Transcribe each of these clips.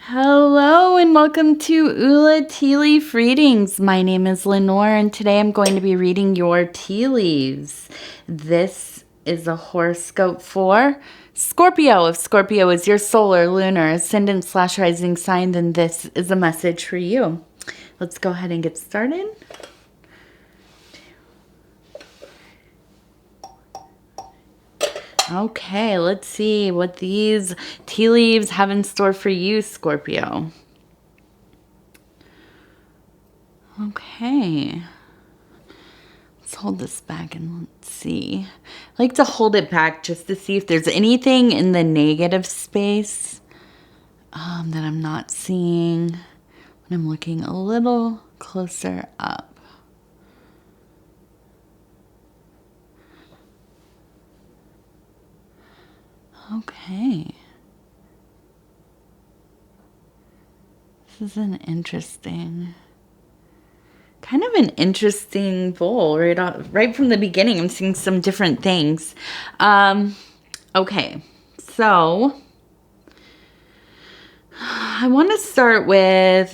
Hello and welcome to Ula Tea Leaf Readings. My name is Lenor and today I'm going to be reading your tea leaves. This is a horoscope for Scorpio. If Scorpio is your solar, lunar, ascendant / rising sign, then this is a message for you. Let's go ahead and get started. Okay, let's see what these tea leaves have in store for you, Scorpio. Okay. Let's hold this back and let's see. I like to hold it back just to see if there's anything in the negative space that I'm not seeing when I'm looking a little closer up. Okay. This is an interesting, kind of an interesting bowl right from the beginning. I'm seeing some different things. Okay, so I want to start with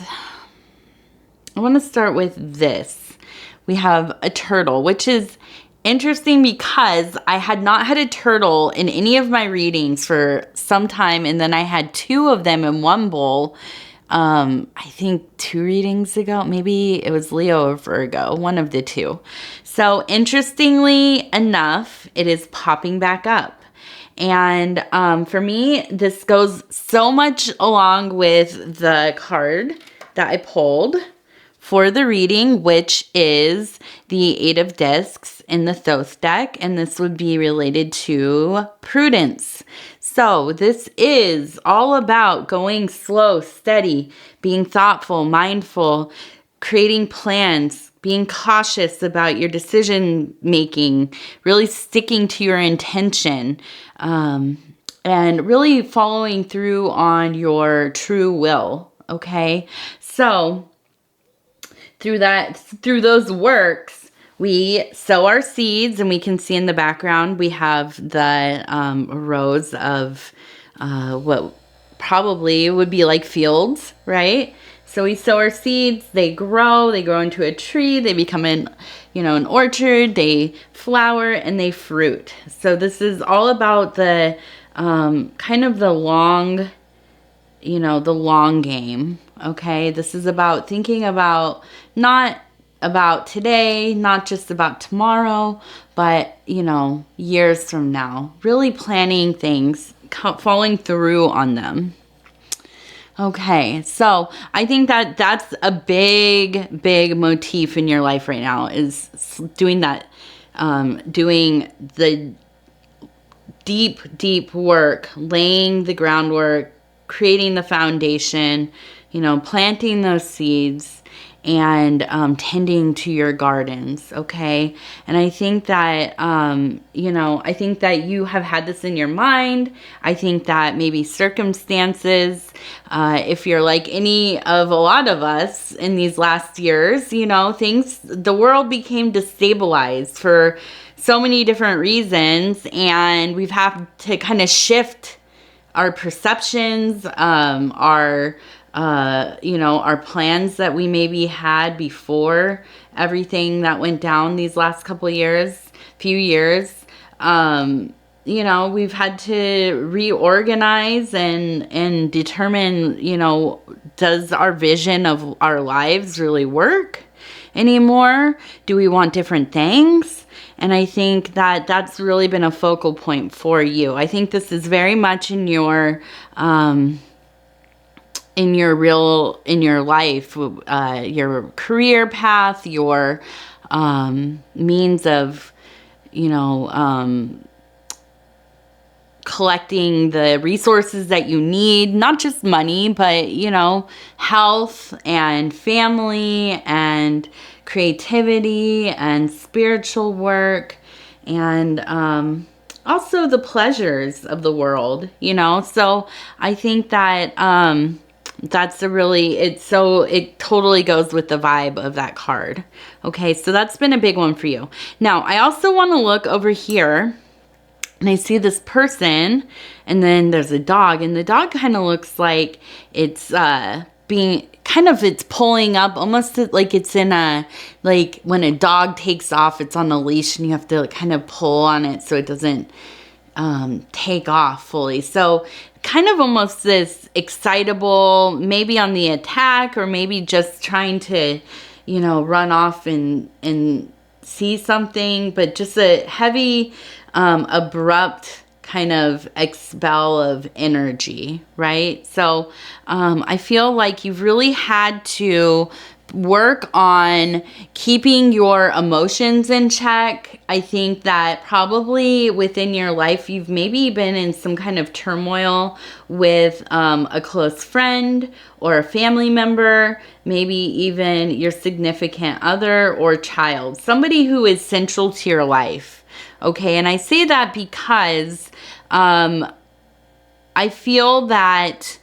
this. We have a turtle, which is interesting because I had not had a turtle in any of my readings for some time, and then I had two of them in one bowl. I think 2 readings ago, maybe it was Leo or Virgo, one of the two. So interestingly enough, it is popping back up. And for me, this goes so much along with the card that I pulled for the reading, which is the 8 of Discs in the Thoth deck, and this would be related to prudence. So this is all about going slow, steady, being thoughtful, mindful, creating plans, being cautious about your decision making, really sticking to your intention, and really following through on your true will. Okay, so through those works, we sow our seeds, and we can see in the background we have the rows of what probably would be like fields, right? So we sow our seeds, they grow into a tree, they become an orchard, they flower, and they fruit. So this is all about the kind of the long game. Okay, this is about thinking about not about today, not just about tomorrow, but years from now, really planning things, following through on them. Okay, so I think that that's a big motif in your life right now, is doing that, doing the deep work, laying the groundwork, creating the foundation, planting those seeds, and tending to your gardens. Okay, and I think that I think that you have had this in your mind. I think that maybe circumstances, if you're like any of a lot of us in these last years, the world became destabilized for so many different reasons, and we've had to kind of shift our perceptions, our plans that we maybe had before everything that went down these last few years. We've had to reorganize and determine, does our vision of our lives really work anymore? Do we want different things? And I think that that's really been a focal point for you. I think this is very much in your life, your career path, your means of, collecting the resources that you need, not just money, but, health and family and creativity and spiritual work, and also the pleasures of the world, So I think that that's it totally goes with the vibe of that card. Okay, so that's been a big one for you. Now, I also want to look over here And I see this person, and then there's a dog, and the dog kind of looks like it's being kind of, it's pulling up almost like it's in a, like when a dog takes off, it's on a leash and you have to kind of pull on it so it doesn't take off fully. So kind of almost this excitable, maybe on the attack, or maybe just trying to, you know, run off and see something, but just a heavy, abrupt kind of expel of energy, right? So I feel like you've really had to work on keeping your emotions in check. I think that probably within your life, you've maybe been in some kind of turmoil with a close friend or a family member, maybe even your significant other or child, somebody who is central to your life. Okay, and I say that because I feel that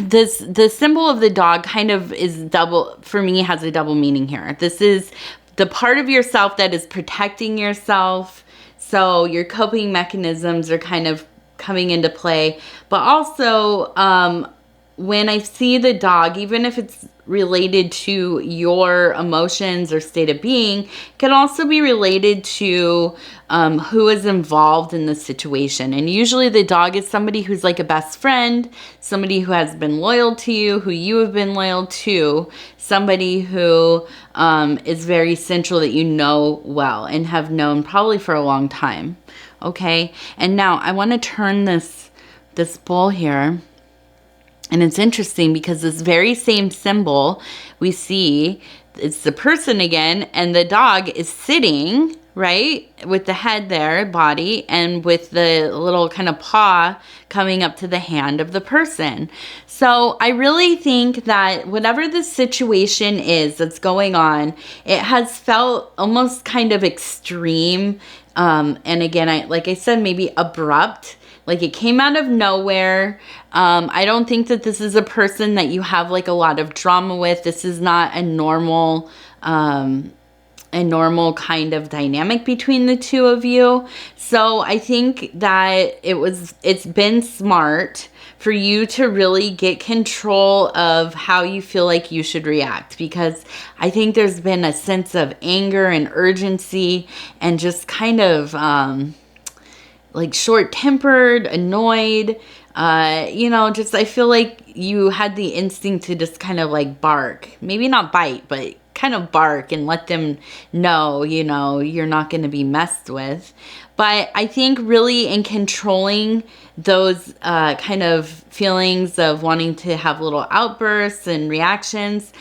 the symbol of the dog kind of is double, for me, has a double meaning here. This is the part of yourself that is protecting yourself. So your coping mechanisms are kind of coming into play. But also, when I see the dog, even if it's related to your emotions or state of being, it can also be related to who is involved in the situation. And usually the dog is somebody who's like a best friend, somebody who has been loyal to you, who you have been loyal to, somebody who is very central that you know well and have known probably for a long time. Okay, and now I want to turn this bowl here. And it's interesting because this very same symbol we see, it's the person again, and the dog is sitting, right, with the head there, body, and with the little kind of paw coming up to the hand of the person. So I really think that whatever the situation is that's going on, it has felt almost kind of extreme. And again, like I said, maybe abrupt. Like it came out of nowhere. I don't think that this is a person that you have like a lot of drama with. This is not a normal kind of dynamic between the two of you. So I think that it's been smart for you to really get control of how you feel like you should react, because I think there's been a sense of anger and urgency and just kind of like short-tempered, annoyed, just I feel like you had the instinct to just kind of like bark, maybe not bite, but kind of bark and let them know, you're not going to be messed with. But I think really in controlling those kind of feelings of wanting to have little outbursts and reactions,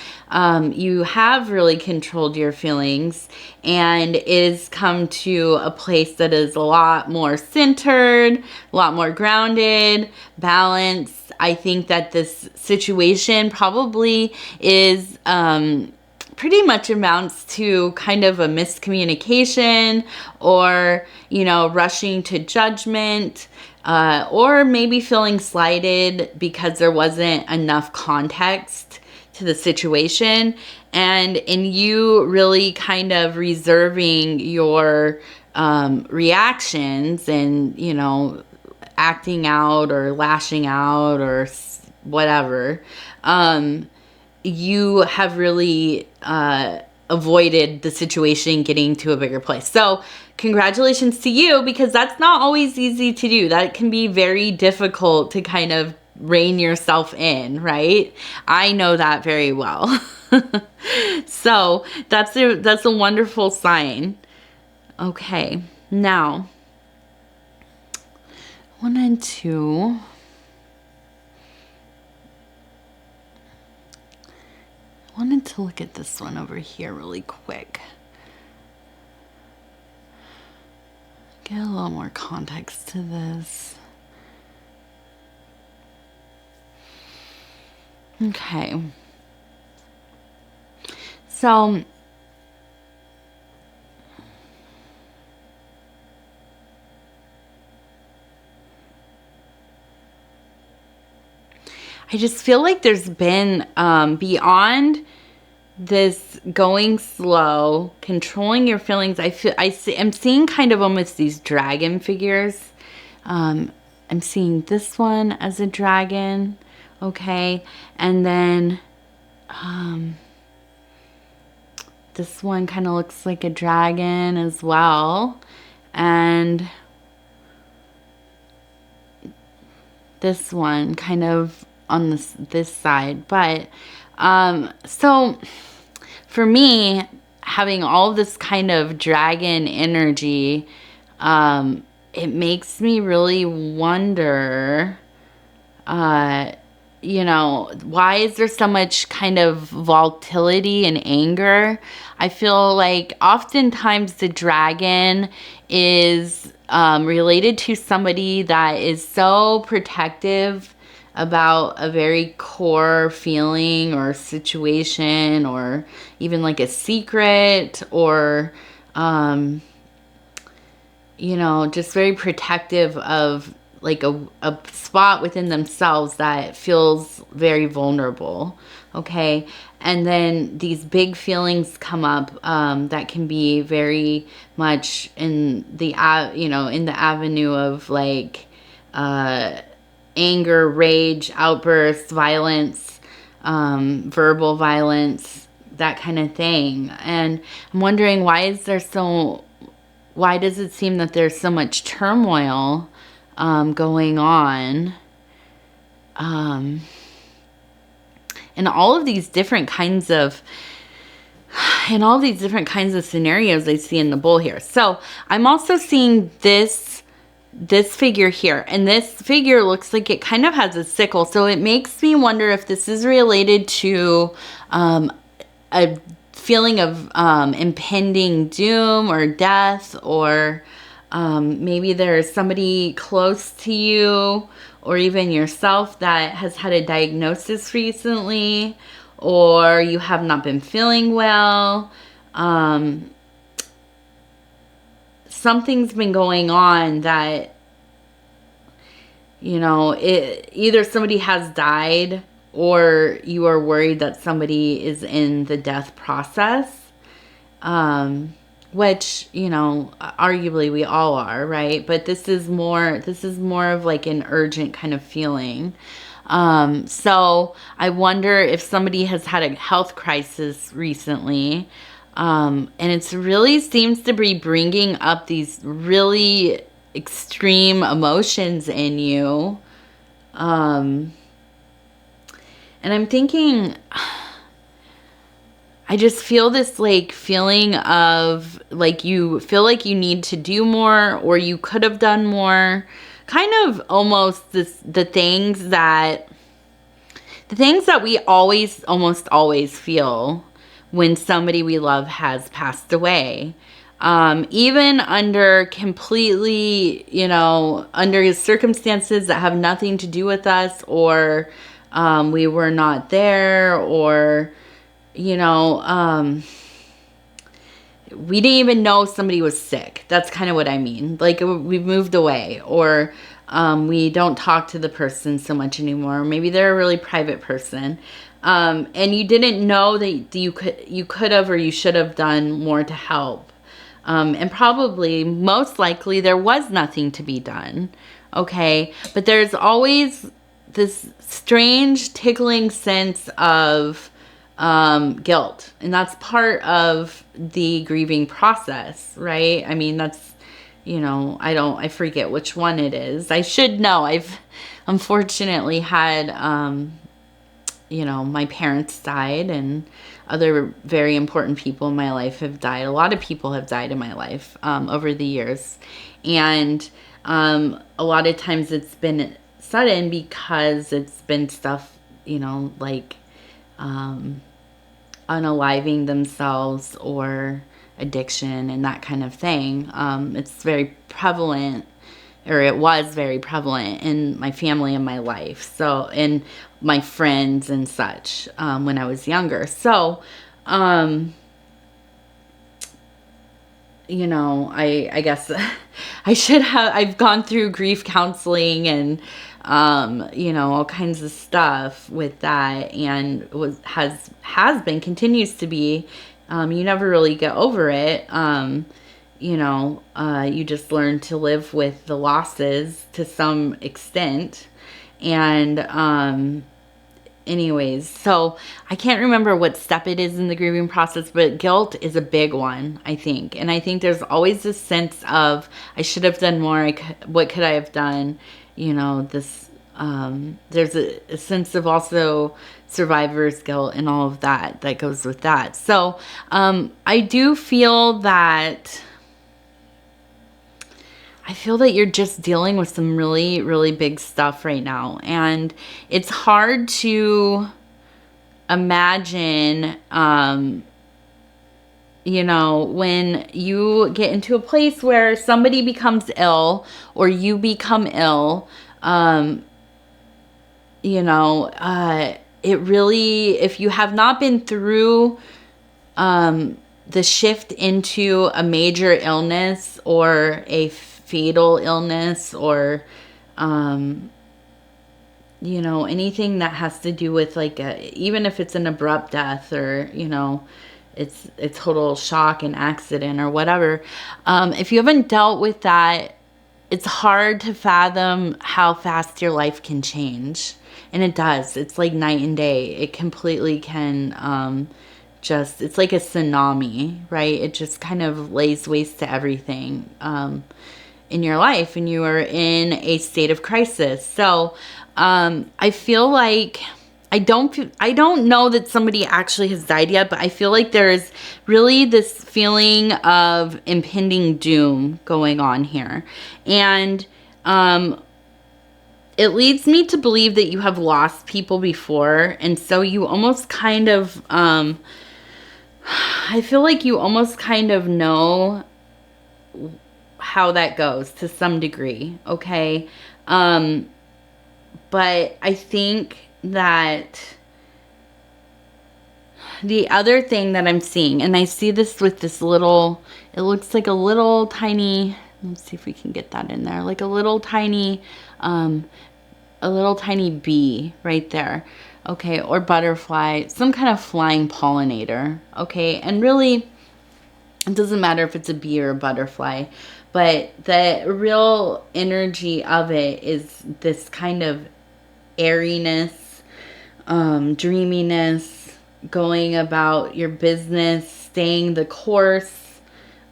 you have really controlled your feelings, and it has come to a place that is a lot more centered, a lot more grounded, balanced. I think that this situation probably is pretty much amounts to kind of a miscommunication, or rushing to judgment, or maybe feeling slighted because there wasn't enough context to the situation, and in you really kind of reserving your reactions and acting out or lashing out or whatever. You have really avoided the situation getting to a bigger place. So congratulations to you, because that's not always easy to do. That can be very difficult to kind of rein yourself in, right? I know that very well. So that's a wonderful sign. Okay, now I wanted to look at this one over here really quick. Get a little more context to this. Okay. So I just feel like there's been beyond this going slow, controlling your feelings. I'm seeing kind of almost these dragon figures. I'm seeing this one as a dragon, okay, and then this one kind of looks like a dragon as well, and this one kind of on this side. But so for me, having all of this kind of dragon energy, it makes me really wonder, you know, why is there so much kind of volatility and anger? I feel like oftentimes the dragon is related to somebody that is so protective about a very core feeling or situation, or even like a secret, or you know, just very protective of like a spot within themselves that feels very vulnerable, okay? And then these big feelings come up that can be very much in the you know, in the avenue of like anger, rage, outbursts, violence, verbal violence, that kind of thing. And I'm wondering, why does it seem that there's so much turmoil going on? And all of these different kinds of scenarios I see in the bull here. So I'm also seeing this figure here, and this figure looks like it kind of has a sickle. So it makes me wonder if this is related to a feeling of impending doom or death, or maybe there's somebody close to you or even yourself that has had a diagnosis recently, or you have not been feeling well. Something's been going on that, you know, either somebody has died, or you are worried that somebody is in the death process, which, you know, arguably we all are, right? But this is more of like an urgent kind of feeling. So I wonder if somebody has had a health crisis recently, and it really seems to be bringing up these really extreme emotions in you. And I'm thinking, I just feel this like feeling of like you feel like you need to do more, or you could have done more. Kind of almost the things that we almost always feel when somebody we love has passed away. Even under completely, you know, under circumstances that have nothing to do with us, or we were not there, or, you know, we didn't even know somebody was sick. That's kind of what I mean. Like, we've moved away, or we don't talk to the person so much anymore. Maybe they're a really private person. And you didn't know that you could have, or you should have done more to help. And probably, most likely, there was nothing to be done. Okay. But there's always this strange tickling sense of guilt, and that's part of the grieving process, right? I mean, that's, you know, I forget which one it is. I should know. I've unfortunately had, you know, my parents died, and other very important people in my life have died. A lot of people have died in my life over the years, and a lot of times it's been sudden because it's been stuff, you know, like unaliving themselves, or addiction and that kind of thing. It's very prevalent, or it was very prevalent in my family and my life. So, in my friends and such, when I was younger. So, you know, I guess I've gone through grief counseling, and all kinds of stuff with that, and has been, continues to be. You never really get over it. You just learn to live with the losses to some extent. And anyways, so I can't remember what step it is in the grieving process, but guilt is a big one, I think. And I think there's always this sense of, I should have done more. What could I have done? There's a sense of also survivor's guilt and all of that goes with that. So I do feel that you're just dealing with some really, really big stuff right now. And it's hard to imagine, when you get into a place where somebody becomes ill or you become ill, it really, if you have not been through the shift into a major illness or a fatal illness or anything that has to do with even if it's an abrupt death or it's a total shock and accident or whatever, if you haven't dealt with that, it's hard to fathom how fast your life can change. And it does. It's like night and day. It completely can it's like a tsunami, right? It just kind of lays waste to everything in your life, and you are in a state of crisis. So I feel like I don't know that somebody actually has died yet, but I feel like there's really this feeling of impending doom going on here. And it leads me to believe that you have lost people before, and so you almost kind of I feel like you almost kind of know how that goes to some degree, okay? But I think that the other thing that I'm seeing, and I see this with this little, it looks like a little tiny, let's see if we can get that in there, like a little tiny bee right there. Okay, or butterfly, some kind of flying pollinator, okay? And really, it doesn't matter if it's a bee or a butterfly, but the real energy of it is this kind of airiness, dreaminess, going about your business, staying the course,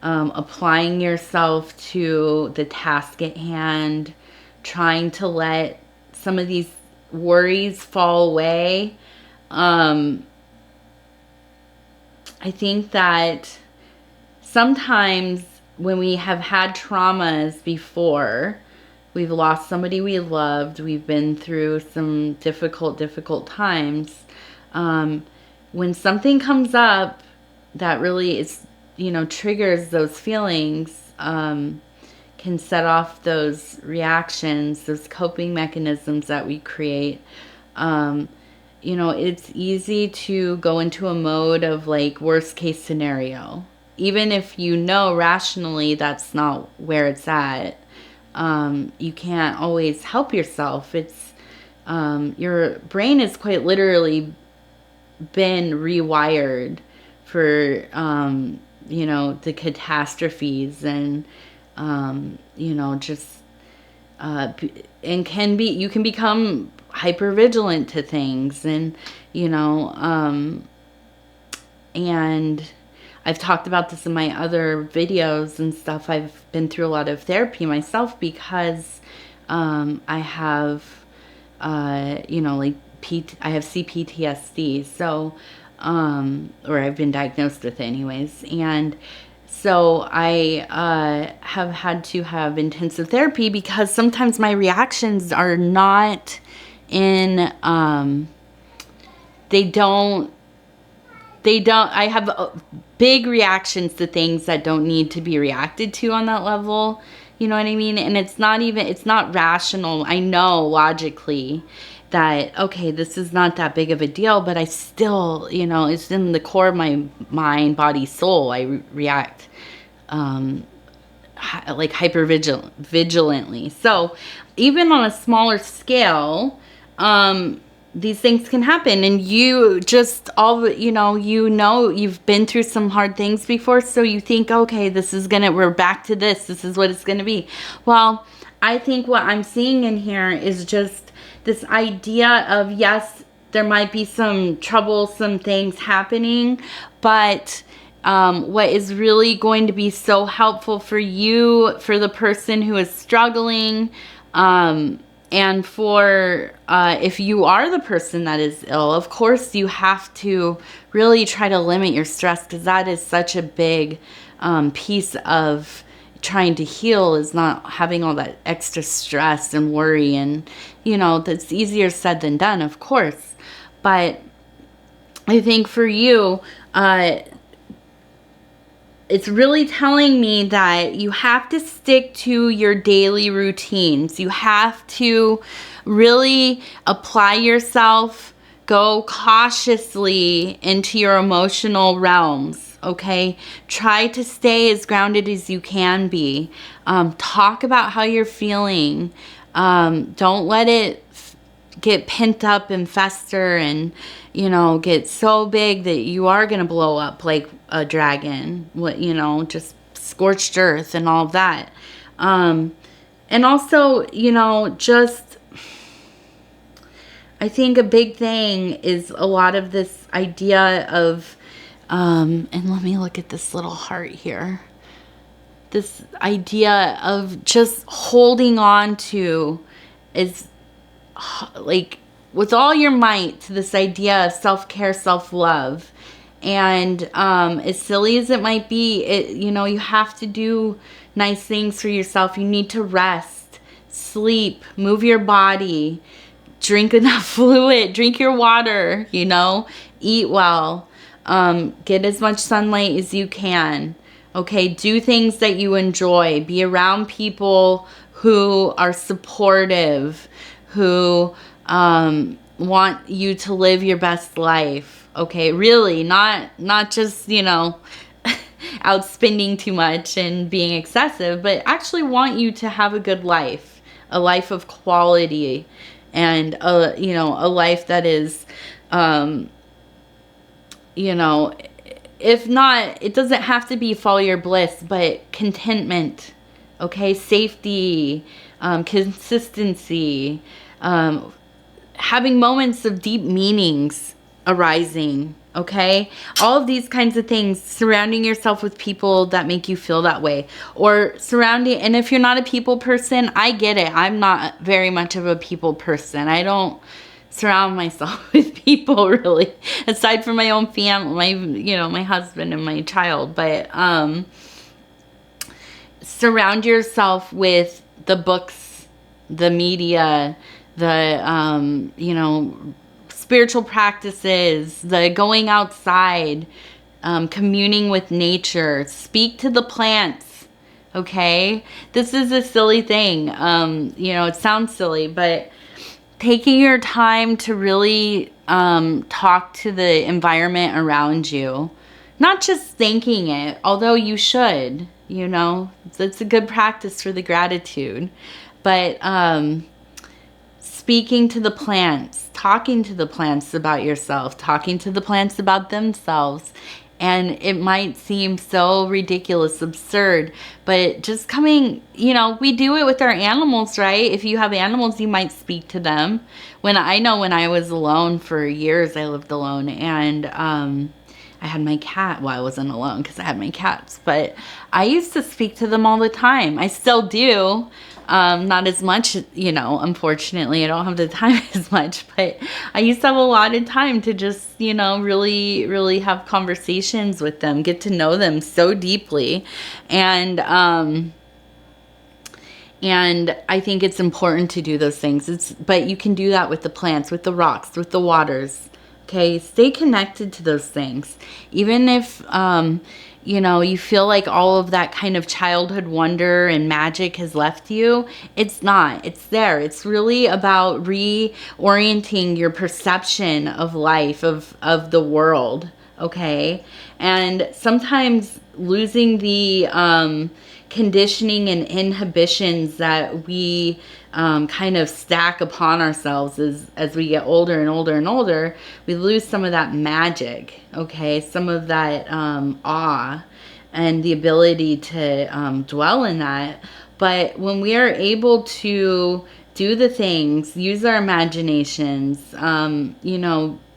applying yourself to the task at hand, trying to let some of these worries fall away. I think that sometimes when we have had traumas before, we've lost somebody we loved, we've been through some difficult times, when something comes up that really is, triggers those feelings, can set off those reactions, those coping mechanisms that we create. It's easy to go into a mode of worst case scenario. Even if rationally that's not where it's at, you can't always help yourself. It's your brain has quite literally been rewired for the catastrophes and and you can become hyper vigilant to things, and and I've talked about this in my other videos and stuff. I've been through a lot of therapy myself because I have I have CPTSD, so or I've been diagnosed with it anyways, and so I have had to have intensive therapy because sometimes my reactions are not in, I have big reactions to things that don't need to be reacted to on that level. You know what I mean? And it's not rational. I know logically that, okay, this is not that big of a deal, but I still, it's in the core of my mind, body, soul. I react hyper vigilantly. So even on a smaller scale, these things can happen, and you just you've been through some hard things before, so you think, okay, we're back to this is what it's gonna be. Well, I think what I'm seeing in here is just this idea of, yes, there might be some troublesome things happening, but what is really going to be so helpful for you, for the person who is struggling, and for if you are the person that is ill, of course you have to really try to limit your stress, because that is such a big piece of trying to heal, is not having all that extra stress and worry. And that's easier said than done, of course. But I think for you, it's really telling me that you have to stick to your daily routines. You have to really apply yourself, go cautiously into your emotional realms, okay? Try to stay as grounded as you can be. Talk about how you're feeling. Don't let it get pent up and fester and get so big that you are going to blow up like a dragon, just scorched earth and all of that. And also, just, I think a big thing is a lot of this idea of, and let me look at this little heart here. This idea of just holding on to is like with all your might to this idea of self-care, self-love. And as silly as it might be, you have to do nice things for yourself. You need to rest, sleep, move your body, drink enough fluid, drink your water, eat well, get as much sunlight as you can. Okay, do things that you enjoy. Be around people who are supportive, who want you to live your best life. Okay, really, not just, out spending too much and being excessive, but actually want you to have a good life, a life of quality, and a life that is, if not, it doesn't have to be follow your bliss, but contentment, okay, safety, consistency, having moments of deep meanings arising, okay? All of these kinds of things, surrounding yourself with people that make you feel that way, or and if you're not a people person, I get it. I'm not very much of a people person. I don't surround myself with people, really, aside from my own family, my husband and my child. But surround yourself with the books, the media, the spiritual practices, the going outside, communing with nature. Speak to the plants, okay? This is a silly thing. It sounds silly, but taking your time to really talk to the environment around you, not just thanking it, although you should, it's a good practice for the gratitude, but speaking to the plants, talking to the plants about yourself, talking to the plants about themselves. And it might seem so ridiculous, absurd, but just coming, we do it with our animals, right? If you have animals, you might speak to them. When I was alone for years, I lived alone, and I had my cat. Well, I wasn't alone because I had my cats, but I used to speak to them all the time. I still do. Not as much, unfortunately, I don't have the time as much, but I used to have a lot of time to just, really, really have conversations with them, get to know them so deeply. And I think it's important to do those things. But you can do that with the plants, with the rocks, with the waters. Okay, stay connected to those things. Even if, you feel like all of that kind of childhood wonder and magic has left you, it's not. It's there. It's really about reorienting your perception of life, of the world, okay? And sometimes losing the conditioning and inhibitions that we kind of stack upon ourselves as we get older and older and older, we lose some of that magic, okay? Some of that awe and the ability to dwell in that. But when we are able to do the things, use our imaginations,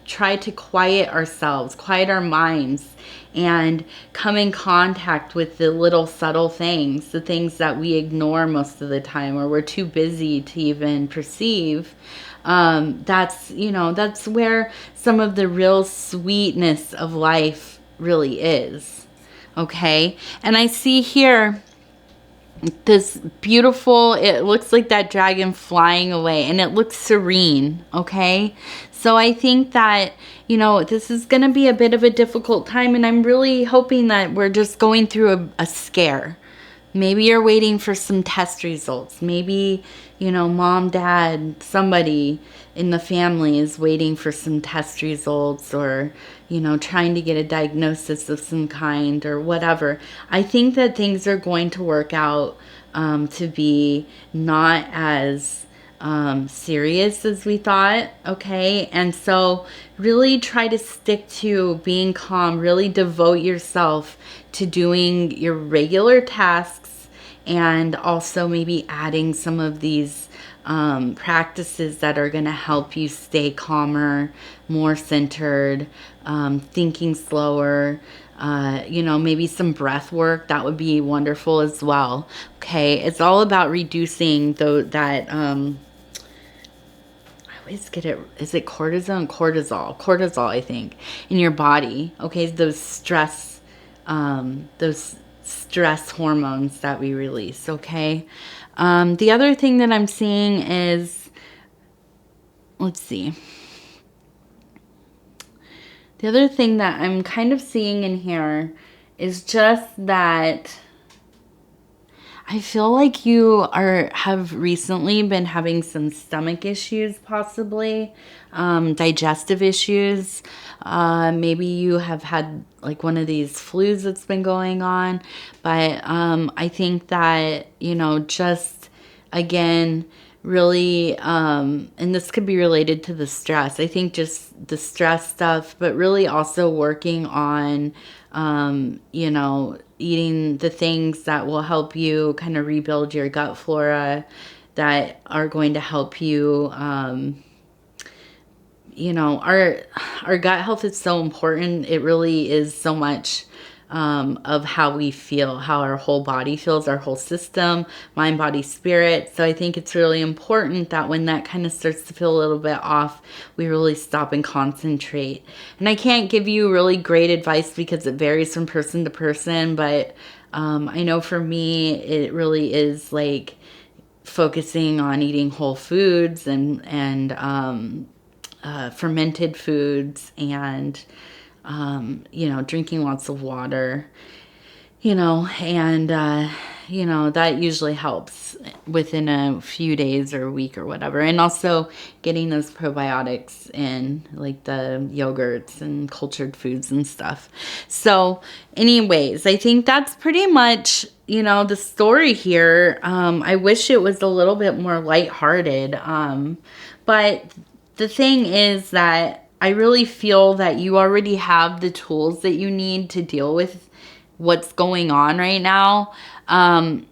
try to quiet ourselves, quiet our minds, and come in contact with the little subtle things, the things that we ignore most of the time, or we're too busy to even perceive. That's where some of the real sweetness of life really is. Okay. And I see here this beautiful, it looks like that dragon flying away, and it looks serene. Okay. So I think that, this is going to be a bit of a difficult time, and I'm really hoping that we're just going through a scare. Maybe you're waiting for some test results. Maybe, mom, dad, somebody in the family is waiting for some test results, or, trying to get a diagnosis of some kind or whatever. I think that things are going to work out to be not as serious as we thought. Okay. And so really try to stick to being calm, really devote yourself to doing your regular tasks, and also maybe adding some of these practices that are going to help you stay calmer, more centered, thinking slower, maybe some breath work. That would be wonderful as well. Okay. It's all about reducing I always get it. Is it cortisone? Cortisol, I think, in your body. Okay. Those stress hormones that we release. Okay. The other thing that I'm seeing is, let's see. The other thing that I'm kind of seeing in here is just that I feel like you have recently been having some stomach issues, possibly digestive issues. Maybe you have had like one of these flus that's been going on. But I think that, just again, really, and this could be related to the stress. I think just the stress stuff, but really also working on, eating the things that will help you kind of rebuild your gut flora, that are going to help you. Our gut health is so important. It really is so much of how we feel, how our whole body feels, our whole system, mind, body, spirit. So I think it's really important that when that kind of starts to feel a little bit off, we really stop and concentrate. And I can't give you really great advice because it varies from person to person, but I know for me, it really is like focusing on eating whole foods and fermented foods, and drinking lots of water, and that usually helps within a few days or a week or whatever. And also getting those probiotics in, like the yogurts and cultured foods and stuff. So anyways, I think that's pretty much, the story here. I wish it was a little bit more lighthearted. But the thing is that I really feel that you already have the tools that you need to deal with what's going on right now. And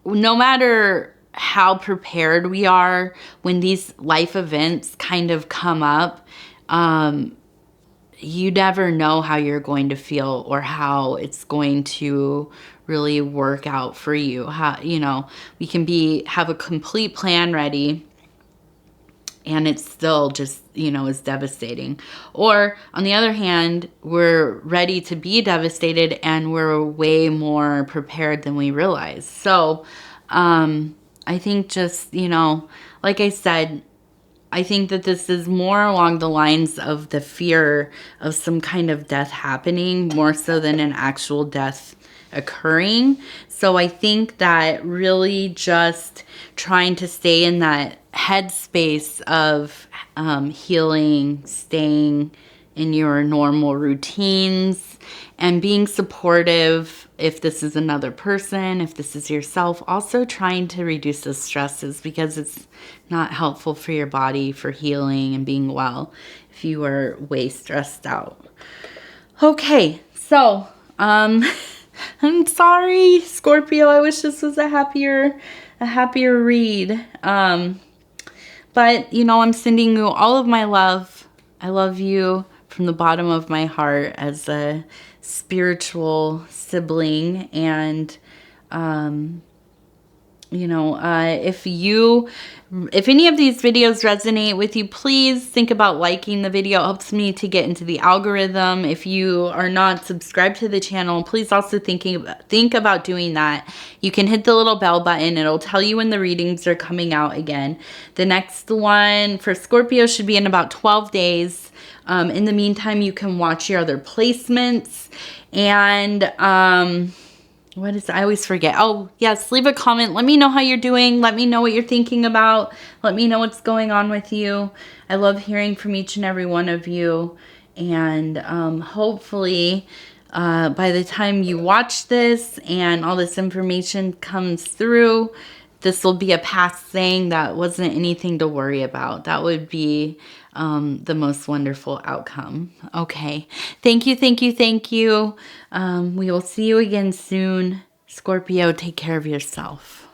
no matter how prepared we are when these life events kind of come up, you never know how you're going to feel or how it's going to really work out for you. We can have a complete plan ready, and it's still just, is devastating. Or on the other hand, we're ready to be devastated and we're way more prepared than we realize. So I think just, like I said, I think that this is more along the lines of the fear of some kind of death happening, more so than an actual death occurring. So I think that really just trying to stay in that headspace of healing, staying, in your normal routines, and being supportive if this is another person, if this is yourself. Also trying to reduce the stresses, because it's not helpful for your body for healing and being well if you are way stressed out. Okay, so I'm sorry, Scorpio. I wish this was a happier read. But, you know, I'm sending you all of my love. I love you from the bottom of my heart as a spiritual sibling. And, you know, if any of these videos resonate with you, please think about liking the video. It helps me to get into the algorithm. If you are not subscribed to the channel, please also think about doing that. You can hit the little bell button. It'll tell you when the readings are coming out again. The next one for Scorpio should be in about 12 days. In the meantime, you can watch your other placements. And what is, I always forget. Oh, yes, leave a comment. Let me know how you're doing. Let me know what you're thinking about. Let me know what's going on with you. I love hearing from each and every one of you. And hopefully, by the time you watch this and all this information comes through, this will be a past thing. That wasn't anything to worry about. That would be the most wonderful outcome. Okay. Thank you, thank you, thank you. We will see you again soon. Scorpio, take care of yourself.